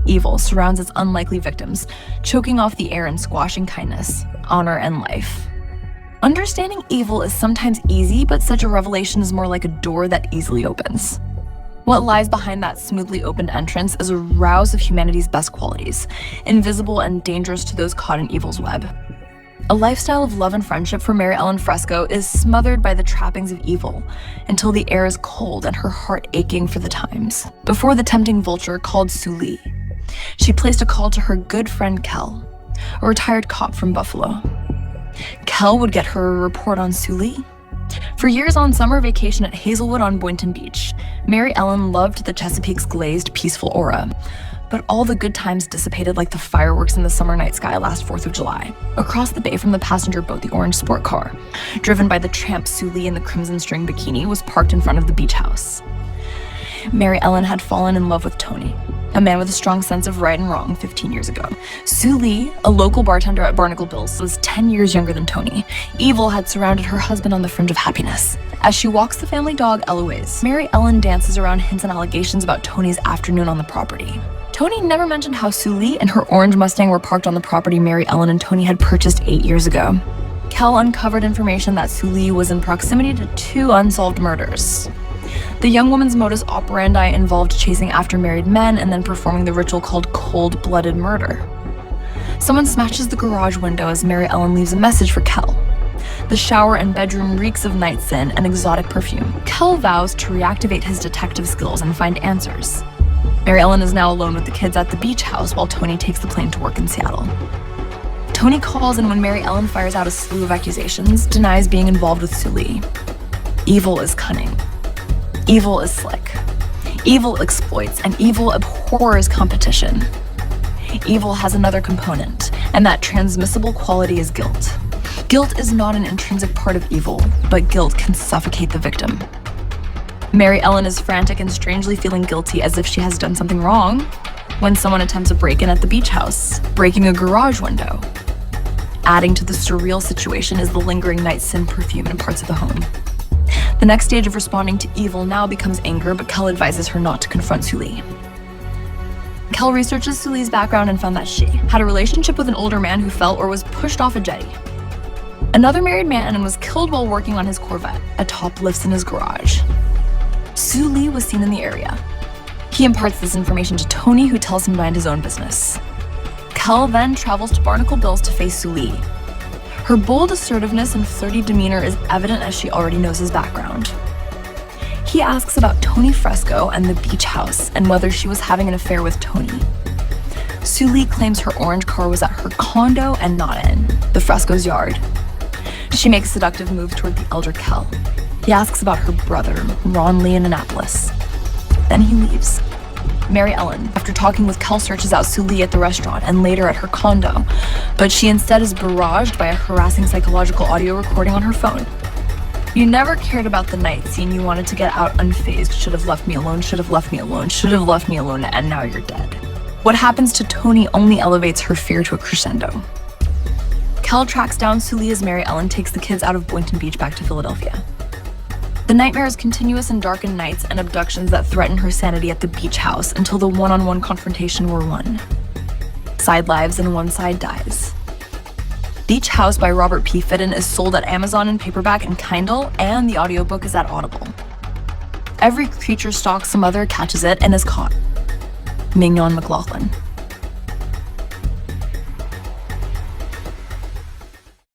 Evil surrounds its unlikely victims, choking off the air and squashing kindness, honor, and life. Understanding evil is sometimes easy, but such a revelation is more like a door that easily opens. What lies behind that smoothly opened entrance is a rouse of humanity's best qualities, invisible and dangerous to those caught in evil's web. A lifestyle of love and friendship for Mary Ellen Fresco is smothered by the trappings of evil until the air is cold and her heart aching for the times. Before the tempting vulture called Sully, she placed a call to her good friend Kel, a retired cop from Buffalo. Kel would get her a report on Sully. For years on summer vacation at Hazelwood on Boynton Beach, Mary Ellen loved the Chesapeake's glazed, peaceful aura, but all the good times dissipated like the fireworks in the summer night sky last 4th of July. Across the bay from the passenger boat, the orange sport car, driven by the tramp Sully in the crimson string bikini, was parked in front of the beach house. Mary Ellen had fallen in love with Tony, a man with a strong sense of right and wrong 15 years ago. Sully, a local bartender at Barnacle Bill's, was 10 years younger than Tony. Evil had surrounded her husband on the fringe of happiness. As she walks the family dog Eloise, Mary Ellen dances around hints and allegations about Tony's afternoon on the property. Tony never mentioned how Sully and her orange Mustang were parked on the property Mary Ellen and Tony had purchased 8 years ago. Kel uncovered information that Sully was in proximity to 2 unsolved murders. The young woman's modus operandi involved chasing after married men and then performing the ritual called cold-blooded murder. Someone smashes the garage window as Mary Ellen leaves a message for Kel. The shower and bedroom reeks of night sin and exotic perfume. Kel vows to reactivate his detective skills and find answers. Mary Ellen is now alone with the kids at the beach house while Tony takes the plane to work in Seattle. Tony calls, and when Mary Ellen fires out a slew of accusations, denies being involved with Sully. Evil is cunning. Evil is slick. Evil exploits, and evil abhors competition. Evil has another component, and that transmissible quality is guilt. Guilt is not an intrinsic part of evil, but guilt can suffocate the victim. Mary Ellen is frantic and strangely feeling guilty as if she has done something wrong when someone attempts a break-in at the beach house, breaking a garage window. Adding to the surreal situation is the lingering night sin perfume in parts of the home. The next stage of responding to evil now becomes anger, but Kel advises her not to confront Sully. Kel researches Sully's background and found that she had a relationship with an older man who fell or was pushed off a jetty. Another married man and was killed while working on his Corvette, atop lifts in his garage. Sully was seen in the area. He imparts this information to Tony, who tells him to mind his own business. Kel then travels to Barnacle Bill's to face Sully. Her bold assertiveness and flirty demeanor is evident as she already knows his background. He asks about Tony Fresco and the beach house and whether she was having an affair with Tony. Sully claims her orange car was at her condo and not in the Fresco's yard. She makes a seductive move toward the elder Kel. He asks about her brother, Ron Lee, in Annapolis. Then he leaves. Mary Ellen, after talking with Kel, searches out Sully at the restaurant and later at her condo, but she instead is barraged by a harassing psychological audio recording on her phone. You never cared about the night scene. You wanted to get out unfazed. Should have left me alone, should have left me alone, should have left me alone, and now you're dead. What happens to Tony only elevates her fear to a crescendo. Kel tracks down Sully as Mary Ellen takes the kids out of Boynton Beach back to Philadelphia. The nightmare is continuous and darkened nights and abductions that threaten her sanity at the beach house until the one-on-one confrontation were won. Side lives and one side dies. Beach House by Robert P. Fitton is sold at Amazon in paperback and Kindle, and the audiobook is at Audible. Every creature stalks some other, catches it, and is caught. Mignon McLaughlin.